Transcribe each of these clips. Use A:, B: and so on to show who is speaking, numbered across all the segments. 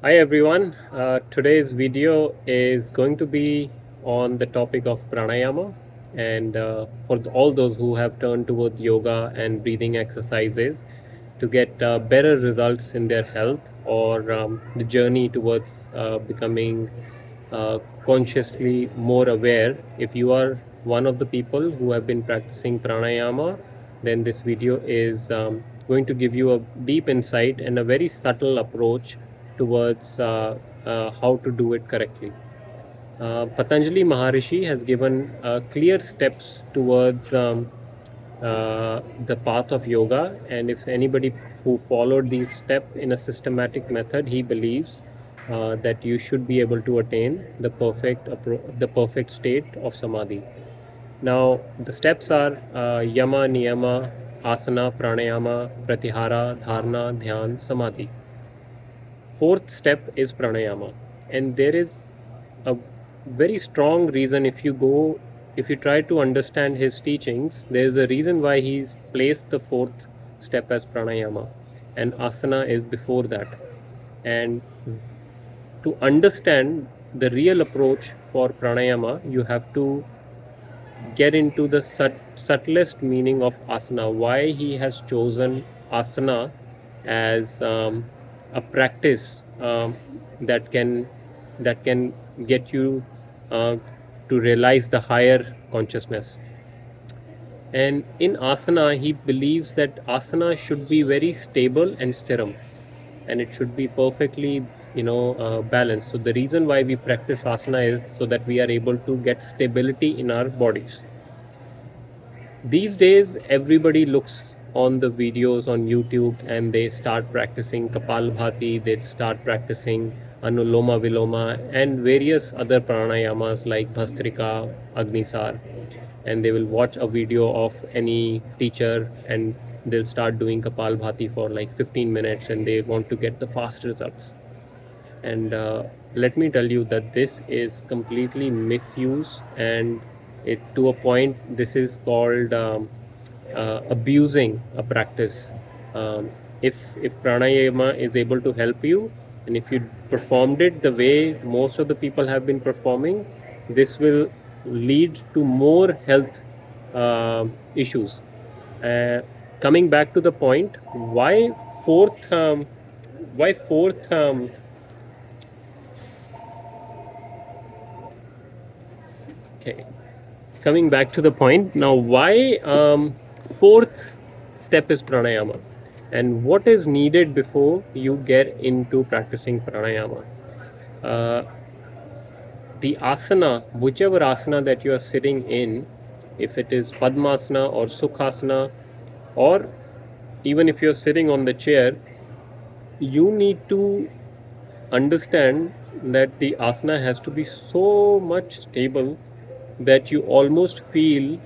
A: Hi everyone, today's video is going to be on the topic of pranayama, and for all those who have turned towards yoga and breathing exercises to get better results in their health, or the journey towards becoming consciously more aware. If you are one of the people who have been practicing pranayama, then this video is going to give you a deep insight and a very subtle approach towards how to do it correctly. Patanjali Maharishi has given clear steps towards the path of yoga, and if anybody who followed these steps in a systematic method, he believes that you should be able to attain the perfect state of samadhi. Now, the steps are yama, niyama, asana, pranayama, pratyahara, dharana, dhyan, samadhi. Fourth step is pranayama, and there is a very strong reason. If you try to understand his teachings, there is a reason why he's placed the fourth step as pranayama, and asana is before that. And to understand the real approach for pranayama, you have to get into the subtlest meaning of asana, why he has chosen asana as a practice that can get you uh, to realize the higher consciousness. And in asana, he believes that asana should be very stable and stiram, and it should be perfectly, balanced. So the reason why we practice asana is so that we are able to get stability in our bodies. These days, everybody looks on the videos on YouTube and they start practicing kapalbhati, they start practicing anuloma, viloma, and various other pranayamas like bhastrika, agnisar, and they will watch a video of any teacher and they'll start doing kapalbhati for like 15 minutes and they want to get the fast results. And let me tell you that this is completely misuse, and it to a point this is called abusing a practice. If pranayama is able to help you, and if you performed it the way most of the people have been performing, this will lead to more health issues. uh, Coming back to the point, fourth why fourth okay, coming back to the point now, why fourth step is pranayama, and what is needed before you get into practicing pranayama. uh, the asana, whichever asana that you are sitting in, if it is padmasana or sukhasana, or even if you're sitting on the chair, you need to understand that the asana has to be so much stable that you almost feel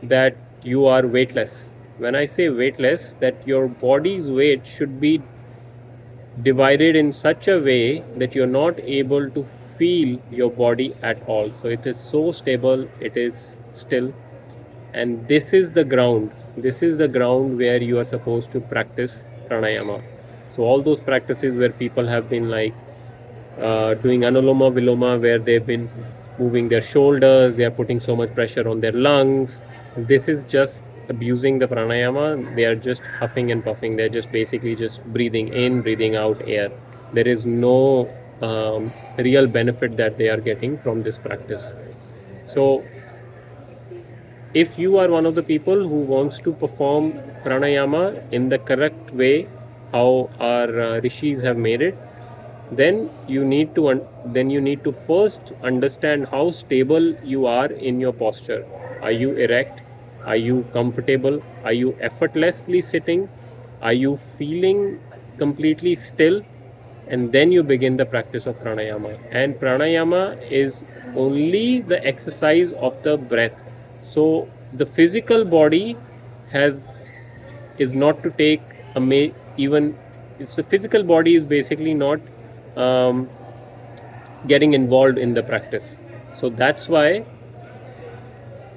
A: that you are weightless. When I say weightless, that your body's weight should be divided in such a way that you're not able to feel your body at all. So it is so stable, it is still, and this is the ground where you are supposed to practice pranayama. So all those practices where people have been like doing anuloma viloma, where they've been moving their shoulders, they are putting so much pressure on their lungs, this is just abusing the pranayama. They are just huffing and puffing, they're just basically just breathing in, breathing out air. There is no real benefit that they are getting from this practice. So if you are one of the people who wants to perform pranayama in the correct way, how our rishis have made it, then you need to first understand how stable you are in your posture. Are you erect? Are you comfortable? Are you effortlessly sitting? Are you feeling completely still? And then you begin the practice of pranayama. And pranayama is only the exercise of the breath. So the physical body has is not to take even if the physical body is basically not um, getting involved in the practice. So that's why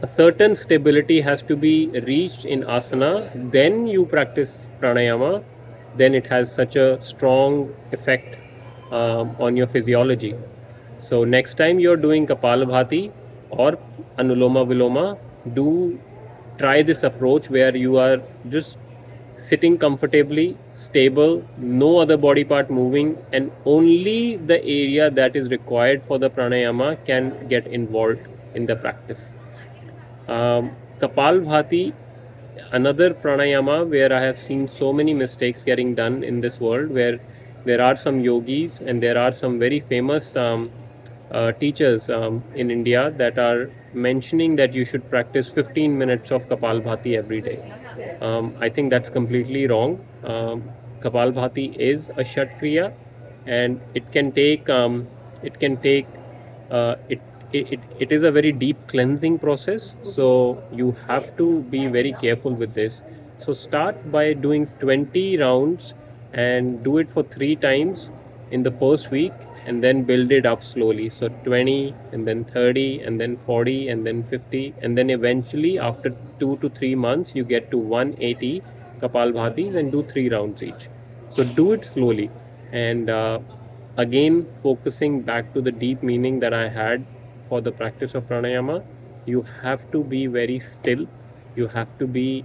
A: a certain stability has to be reached in asana, then you practice pranayama, then it has such a strong effect on your physiology. So next time you're doing kapalbhati or anuloma viloma, do try this approach where you are just sitting comfortably, stable, no other body part moving, and only the area that is required for the pranayama can get involved in the practice. Kapalbhati, another pranayama where I have seen so many mistakes getting done in this world, where there are some yogis and there are some very famous teachers in India that are mentioning that you should practice 15 minutes of Kapalbhati every day. I think that's completely wrong. Kapalbhati is a Shat Kriya, and it can take it, it is a very deep cleansing process, so you have to be very careful with this. So start by doing 20 rounds and do it for 3 times in the first week, and then build it up slowly. So 20, and then 30, and then 40, and then 50, and then eventually after 2 to 3 months you get to 180 kapalbhatis and do 3 rounds each. So do it slowly, and again focusing back to the deep meaning that I had for the practice of pranayama. You have to be very still. You have to be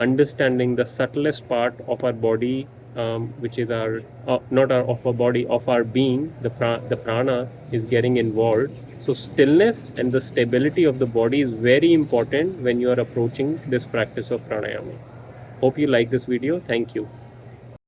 A: understanding the subtlest part of our body, which is our not our of our body, of our being. The prana is getting involved. So stillness and the stability of the body is very important when you are approaching this practice of pranayama. Hope you like this video. Thank you.